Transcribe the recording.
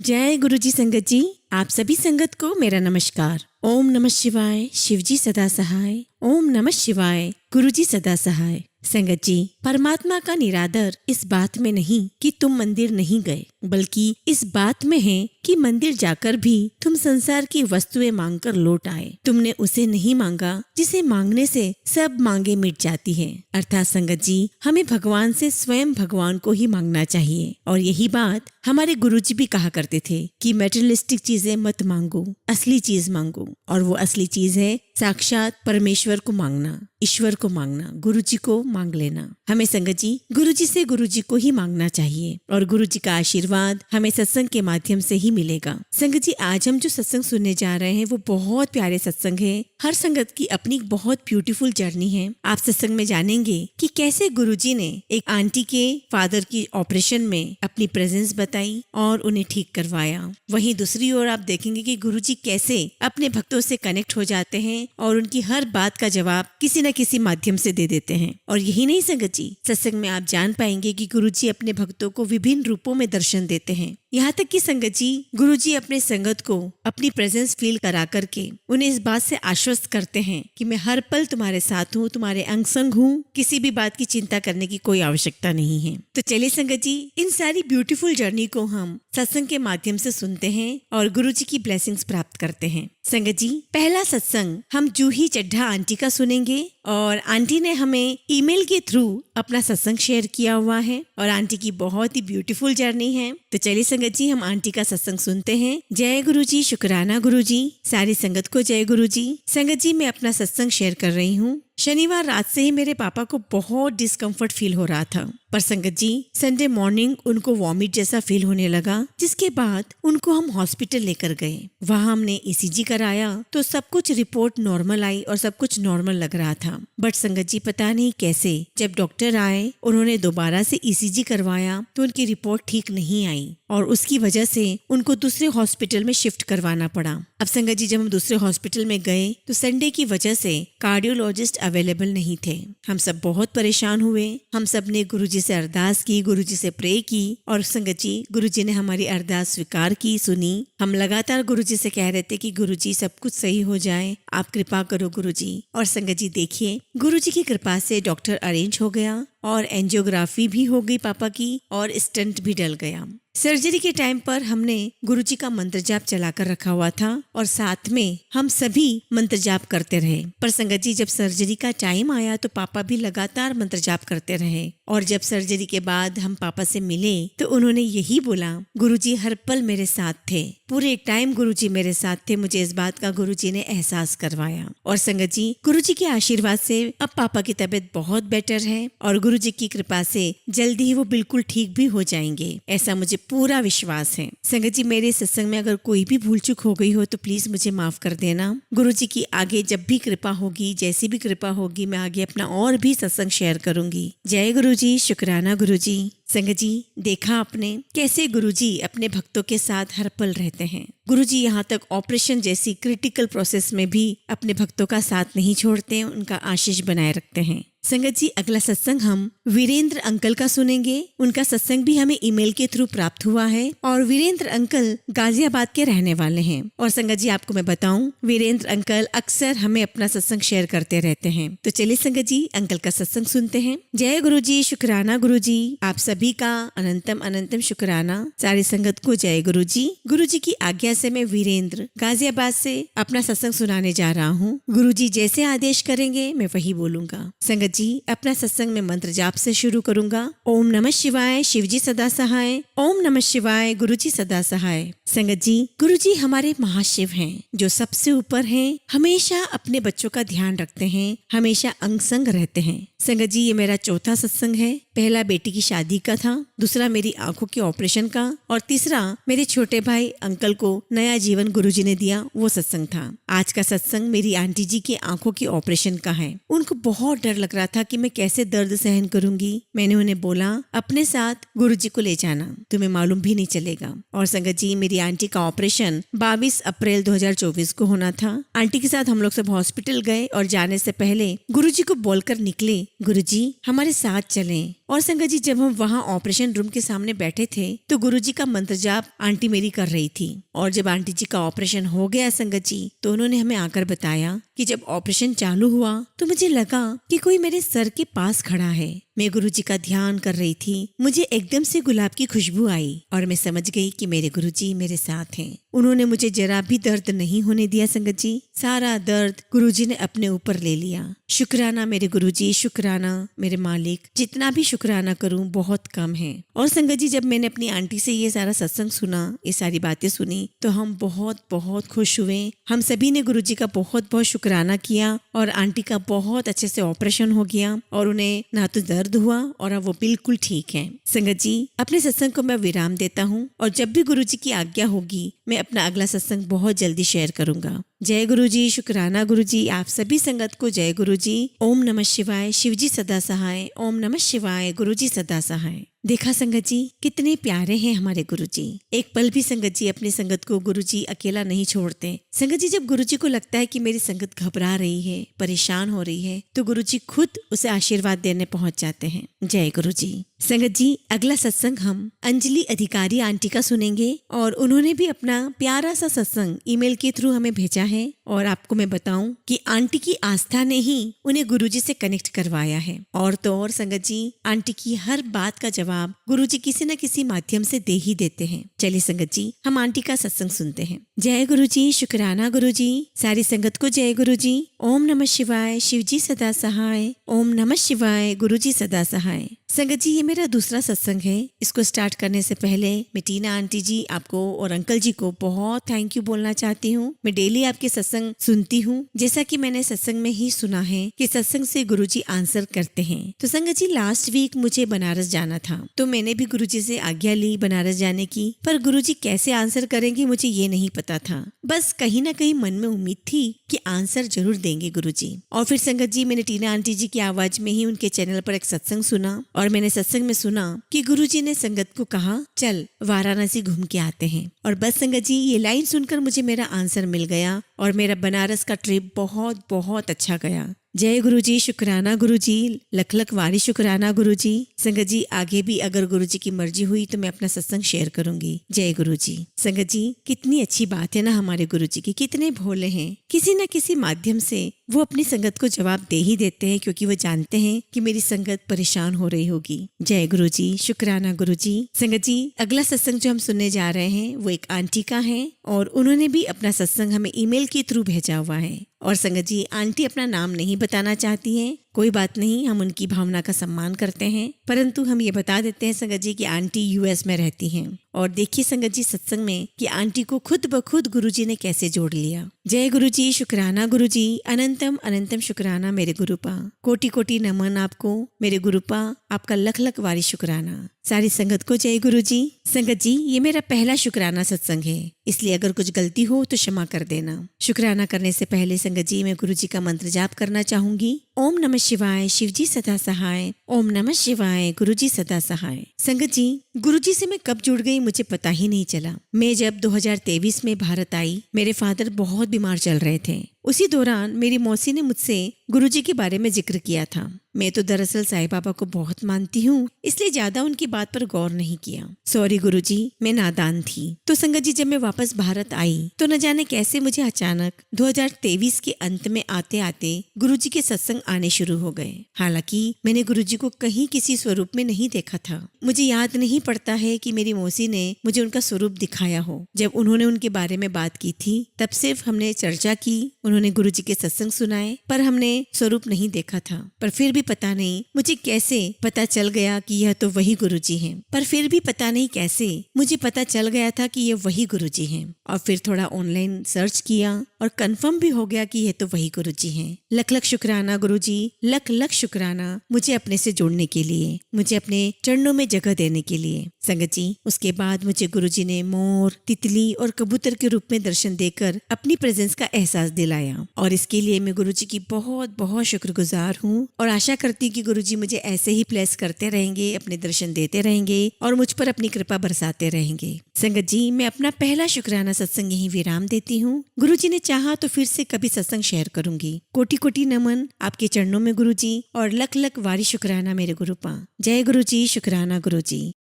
जय गुरुजी संगत जी। आप सभी संगत को मेरा नमस्कार। ओम नमः शिवाय, शिवजी सदा सहाय। ओम नमः शिवाय, गुरुजी सदा सहाय। संगत जी, परमात्मा का निरादर इस बात में नहीं कि तुम मंदिर नहीं गए, बल्कि इस बात में है कि मंदिर जाकर भी तुम संसार की वस्तुएं मांगकर लौट आए। तुमने उसे नहीं मांगा जिसे मांगने से सब मांगे मिट जाती है। अर्थात संगत जी, हमें भगवान से स्वयं भगवान को ही मांगना चाहिए। और यही बात हमारे गुरुजी भी कहा करते थे कि मटेरियलिस्टिक चीजें मत मांगो, असली चीज मांगो। और वो असली चीज है साक्षात परमेश्वर को मांगना, ईश्वर को मांगना, गुरुजी को मांग लेना। हमें संगत जी गुरुजी से गुरुजी को ही मांगना चाहिए और गुरुजी का आशीर्वाद हमें सत्संग के माध्यम से ही मिलेगा। संगत जी, आज हम जो सत्संग सुनने जा रहे हैं वो बहुत प्यारे सत्संग है। हर संगत की अपनी बहुत ब्यूटीफुल जर्नी है। आप सत्संग में जानेंगे कि कैसे गुरुजी ने एक आंटी के फादर की ऑपरेशन में अपनी प्रेजेंस बताई और उन्हें ठीक करवाया। वहीं दूसरी ओर आप देखेंगे कि गुरुजी कैसे अपने भक्तों से कनेक्ट हो जाते हैं और उनकी हर बात का जवाब किसी न किसी माध्यम से दे देते हैं। और यही नहीं संगत जी, सत्संग में आप जान पाएंगे कि गुरुजी अपने भक्तों को विभिन्न रूपों में दर्शन देते हैं। यहाँ तक कि संगत जी, गुरुजी अपने संगत को अपनी प्रेजेंस फील करा करके उन्हें इस बात से आश्वस्त करते हैं कि मैं हर पल तुम्हारे साथ हूँ, तुम्हारे अंग संग हूँ, किसी भी बात की चिंता करने की कोई आवश्यकता नहीं है। तो चलिए संगत जी, इन सारी ब्यूटीफुल जर्नी को हम सत्संग के माध्यम से सुनते हैं और गुरुजी की ब्लेसिंग्स प्राप्त करते हैं। संगत जी, पहला सत्संग हम जूही चड्ढा आंटी का सुनेंगे और आंटी ने हमें ईमेल के थ्रू अपना सत्संग शेयर किया हुआ है और आंटी की बहुत ही ब्यूटीफुल जर्नी है। तो चलिए संगत जी, हम आंटी का सत्संग सुनते हैं। जय गुरुजी, शुक्राना गुरुजी, सारी संगत को जय गुरुजी। संगत जी, मैं अपना सत्संग शेयर कर रही हूँ। शनिवार रात से ही मेरे पापा को बहुत डिस्कम्फर्ट फील हो रहा था, पर संगत जी संडे मॉर्निंग उनको वॉमिट जैसा फील होने लगा, जिसके बाद उनको हम हॉस्पिटल लेकर गए। वहाँ हमने ईसीजी कराया तो सब कुछ रिपोर्ट नॉर्मल आई और सब कुछ नॉर्मल लग रहा था। बट संगत जी पता नहीं कैसे जब डॉक्टर आए, उन्होंने दोबारा से ईसीजी करवाया तो उनकी रिपोर्ट ठीक नहीं आई और उसकी वजह से उनको दूसरे हॉस्पिटल में शिफ्ट करवाना पड़ा। अब संगत जी, जब हम दूसरे हॉस्पिटल में गए तो संडे की वजह से कार्डियोलॉजिस्ट अवेलेबल नहीं थे। हम सब बहुत परेशान हुए। हम सब ने गुरुजी से अरदास की, गुरुजी से प्रे की और संगत जी गुरुजी ने हमारी अरदास स्वीकार की, सुनी। हम लगातार गुरुजी से कह रहे थे कि गुरुजी सब कुछ सही हो जाए, आप कृपा करो गुरुजी। और संगत जी देखिए, गुरुजी की कृपा से डॉक्टर अरेंज हो गया और एंजियोग्राफी भी हो गई पापा की और स्टंट भी डल गया। सर्जरी के टाइम पर हमने गुरुजी का मंत्र जाप चलाकर रखा हुआ था और साथ में हम सभी मंत्र जाप करते रहे। पर संगत जी जब सर्जरी का टाइम आया तो पापा भी लगातार मंत्र जाप करते रहे और जब सर्जरी के बाद हम पापा से मिले तो उन्होंने यही बोला, गुरुजी हर पल मेरे साथ थे, पूरे टाइम गुरुजी मेरे साथ थे। मुझे इस बात का गुरुजी ने एहसास करवाया और संगत जी गुरुजी के आशीर्वाद से अब पापा की तबीयत बहुत बेटर है और गुरुजी की कृपा से जल्दी ही वो बिल्कुल ठीक भी हो जाएंगे, ऐसा मुझे पूरा विश्वास है। संगत जी, मेरे सत्संग में अगर कोई भी भूल चूक हो गई हो तो प्लीज मुझे माफ कर देना। गुरुजी की आगे जब भी कृपा होगी, जैसी भी कृपा होगी, मैं आगे अपना और भी सत्संग शेयर करूंगी। जय गुरुजी, शुक्राना गुरुजी। संगत जी, देखा आपने कैसे गुरुजी अपने भक्तों के साथ हर पल रहते हैं। गुरुजी यहाँ तक ऑपरेशन जैसी क्रिटिकल प्रोसेस में भी अपने भक्तों का साथ नहीं छोड़ते, उनका आशीष बनाए रखते हैं। संगत जी, अगला सत्संग हम वीरेंद्र अंकल का सुनेंगे। उनका सत्संग भी हमें ईमेल के थ्रू प्राप्त हुआ है और वीरेंद्र अंकल गाजियाबाद के रहने वाले हैं। और संगत जी आपको मैं बताऊं, वीरेंद्र अंकल अक्सर हमें अपना सत्संग शेयर करते रहते हैं। तो चलिए संगत जी अंकल का सत्संग सुनते हैं। जय गुरुजी, शुक्राना गुरुजी, आप सभी का अनंतम अनंतम शुक्राना। सारी संगत को जय गुरुजी। गुरुजी की आज्ञा से मैं वीरेंद्र गाजियाबाद से अपना सत्संग सुनाने जा रहा हूँ। गुरुजी जैसे आदेश करेंगे मैं वही बोलूंगा। संगत जी, अपना सत्संग में मंत्र जाप से शुरू करूंगा। ओम नमः शिवाय, शिवजी सदा सहाय। ओम नमः शिवाय, गुरुजी सदा सहाय। संगत जी, गुरुजी हमारे महाशिव हैं जो सबसे ऊपर हैं, हमेशा अपने बच्चों का ध्यान रखते हैं, हमेशा अंग संग रहते हैं। संगत जी, ये मेरा चौथा सत्संग है। पहला बेटी की शादी का था, दूसरा मेरी आंखों के ऑपरेशन का और तीसरा मेरे छोटे भाई अंकल को नया जीवन गुरुजी ने दिया, वो सत्संग था। आज का सत्संग मेरी आंटी जी की आंखों की ऑपरेशन का है। उनको बहुत डर लग रहा था कि मैं कैसे दर्द सहन करूंगी। मैंने उन्हें बोला, अपने साथ गुरुजी को ले जाना, तुम्हें मालूम भी नहीं चलेगा। और संगत जी, मेरी आंटी का ऑपरेशन 22 अप्रैल 2024 को होना था। आंटी के साथ हम लोग सब हॉस्पिटल गए और जाने से पहले गुरुजी को बोलकर निकले गुरुजी हमारे साथ चलें। और संगत जी जब हम वहाँ ऑपरेशन रूम के सामने बैठे थे तो गुरुजी का मंत्र जाप आंटी मेरी कर रही थी। और जब आंटी जी का ऑपरेशन हो गया संगत जी, तो उन्होंने हमें आकर बताया कि जब ऑपरेशन चालू हुआ तो मुझे लगा कि कोई मेरे सर के पास खड़ा है। मैं गुरुजी का ध्यान कर रही थी, मुझे एकदम से गुलाब की खुशबू आई और मैं समझ गई कि मेरे गुरुजी मेरे साथ हैं। उन्होंने मुझे जरा भी दर्द नहीं होने दिया संगत जी, सारा दर्द गुरुजी ने अपने ऊपर ले लिया। शुक्राना मेरे गुरुजी, शुक्राना मेरे मालिक, जितना भी शुक्राना करूं बहुत कम है। और संगत जी जब मैंने अपनी आंटी से ये सारा सत्संग सुना, ये सारी बातें सुनी, तो हम बहुत बहुत खुश हुए। हम सभी ने गुरुजी का बहुत बहुत शुक्राना किया और आंटी का बहुत अच्छे से ऑपरेशन हो गया और उन्हें ना तो दर्द हुआ और अब वो बिल्कुल ठीक है। संगत जी अपने सत्संग को मैं विराम देता हूँ और जब भी गुरुजी की आज्ञा होगी मैं अपना अगला सत्संग बहुत जल्दी शेयर करूंगा। जय गुरुजी, शुक्राना गुरुजी, आप सभी संगत को जय गुरुजी। ओम नमः शिवाय, शिवजी सदा सहाय। ओम नमः शिवाय, गुरुजी सदा सहाय। देखा संगत जी कितने प्यारे हैं हमारे गुरुजी। एक पल भी संगत जी अपनी संगत को गुरुजी अकेला नहीं छोड़ते। संगत जी जब गुरुजी को लगता है कि मेरी संगत घबरा रही है, परेशान हो रही है, तो गुरुजी खुद उसे आशीर्वाद देने पहुंच जाते हैं। जय गुरुजी। संगत जी अगला सत्संग हम अंजलि अधिकारी आंटी का सुनेंगे और उन्होंने भी अपना प्यारा सा सत्संग ईमेल के थ्रू हमें भेजा है। और आपको मैं बताऊं कि आंटी की आस्था ने ही उन्हें गुरुजी से कनेक्ट करवाया है। और तो और संगत जी आंटी की हर बात का जवाब गुरुजी किसी न किसी माध्यम से दे ही देते हैं। चलिए संगत जी हम आंटी का सत्संग सुनते हैं। जय गुरुजी, शुक्राना गुरुजी, सारी संगत को जय गुरुजी। ओम नमः शिवाय, शिवजी सदा सहाय। ओम नमः शिवाय, गुरुजी सदा सहाय। संगत जी ये मेरा दूसरा सत्संग है। इसको स्टार्ट करने से पहले मैं टीना आंटी जी आपको और अंकल जी को बहुत थैंक यू बोलना चाहती हूँ। मैं डेली आपके सत्संग सुनती हूँ। जैसा कि मैंने सत्संग में ही सुना है कि सत्संग से गुरुजी आंसर करते हैं। तो संगत जी लास्ट वीक मुझे बनारस जाना था, तो मैंने भी गुरुजी से आज्ञा ली बनारस जाने की, पर गुरुजी कैसे आंसर करेंगे मुझे ये नहीं पता था। बस कहीं ना कहीं मन में उम्मीद थी कि आंसर जरूर देंगे गुरुजी। और फिर संगत जी मैंने टीना आंटी जी की आवाज में ही उनके चैनल पर एक सत्संग सुना और मैंने सत्संग में सुना कि गुरुजी ने संगत को कहा चल वाराणसी घूम के आते हैं। और बस संगत जी ये लाइन सुनकर मुझे मेरा आंसर मिल गया और मेरा बनारस का ट्रिप बहुत बहुत अच्छा गया। जय गुरुजी, शुक्राना गुरुजी, लख लख वारी शुक्राना गुरुजी। संगत जी आगे भी अगर गुरुजी की मर्जी हुई तो मैं अपना सत्संग शेयर करूंगी। जय गुरुजी। संगत जी कितनी अच्छी बात है ना हमारे गुरुजी की, कितने भोले हैं। किसी न किसी माध्यम से वो अपनी संगत को जवाब दे ही देते हैं क्योंकि वो जानते हैं कि मेरी संगत परेशान हो रही होगी। जय गुरुजी, शुक्राना गुरुजी। संगत जी अगला सत्संग जो हम सुनने जा रहे हैं वो एक आंटी का है और उन्होंने भी अपना सत्संग हमें ईमेल के थ्रू भेजा हुआ है। और संगत जी आंटी अपना नाम नहीं बताना चाहती हैं, कोई बात नहीं, हम उनकी भावना का सम्मान करते हैं, परंतु हम ये बता देते हैं संगत जी कि आंटी यूएस में रहती हैं। और देखिए संगत जी सत्संग में कि आंटी को खुद ब खुद गुरुजी ने कैसे जोड़ लिया। जय गुरुजी, शुक्राना गुरुजी, अनंतम अनंतम शुक्राना मेरे गुरुपा, कोटि कोटि नमन आपको मेरे गुरुपा, आपका लख लख वारी शुक्राना। सारी संगत को जय गुरुजी। संगत जी ये मेरा पहला शुक्राना सत्संग है, इसलिए अगर कुछ गलती हो तो क्षमा कर देना। शुक्राना करने से पहले संगत जी मैं गुरुजी का मंत्र जाप करना चाहूंगी। ओम नमः शिवाय, शिवजी सदा सहाय। ओम नमः शिवाय, गुरुजी सदा सहाय। संगत जी गुरुजी से मैं कब जुड़ गई मुझे पता ही नहीं चला। मैं जब 2023 में भारत आई, मेरे फादर बहुत बीमार चल रहे थे। उसी दौरान मेरी मौसी ने मुझसे गुरुजी के बारे में जिक्र किया था। मैं तो दरअसल साईं बाबा को बहुत मानती हूँ, इसलिए ज्यादा उनकी बात पर गौर नहीं किया। सॉरी गुरुजी, मैं नादान थी। तो संगत जी जब मैं वापस भारत आई तो न जाने कैसे मुझे अचानक 2023 के अंत में आते आते गुरुजी के सत्संग आने शुरू हो गए। हालांकि मैंने गुरुजी को कहीं किसी स्वरूप में नहीं देखा था। मुझे याद नहीं पड़ता है कि मेरी मौसी ने मुझे उनका स्वरूप दिखाया हो। जब उन्होंने उनके बारे में बात की थी तब सिर्फ हमने चर्चा की, उन्होंने गुरुजी के सत्संग सुनाए, पर हमने स्वरूप नहीं देखा था। पर फिर भी पता नहीं मुझे कैसे पता चल गया कि यह तो वही गुरुजी हैं। पर फिर भी पता नहीं कैसे मुझे पता चल गया था कि यह वही गुरुजी हैं। और फिर थोड़ा ऑनलाइन सर्च किया और कंफर्म भी हो गया कि यह तो वही गुरुजी हैं। लख लख शुक्राना गुरुजी, लख लख शुक्राना मुझे अपने से जोड़ने के लिए, मुझे अपने चरणों में जगह देने के लिए। संगत जी, उसके बाद मुझे गुरुजी ने मोर, तितली और कबूतर के रूप में दर्शन देकर अपनी प्रेजेंस का एहसास दिलाया और इसके लिए मैं गुरुजी की बहुत बहुत शुक्रगुजार हूँ और आशा करती हूँ कि गुरुजी मुझे ऐसे ही ब्लेस करते रहेंगे, अपने दर्शन देते रहेंगे और मुझ पर अपनी कृपा बरसाते रहेंगे। संगत जी, मैं अपना पहला शुक्राना सत्संग यहीं विराम देती हूँ। गुरुजी ने चाहा तो फिर से कभी सत्संग शेयर करूंगी। कोटि कोटि नमन आपके चरणों में गुरुजी और लख लख वारी शुक्राना मेरे गुरुपा। जय गुरुजी, शुक्राना गुरुजी।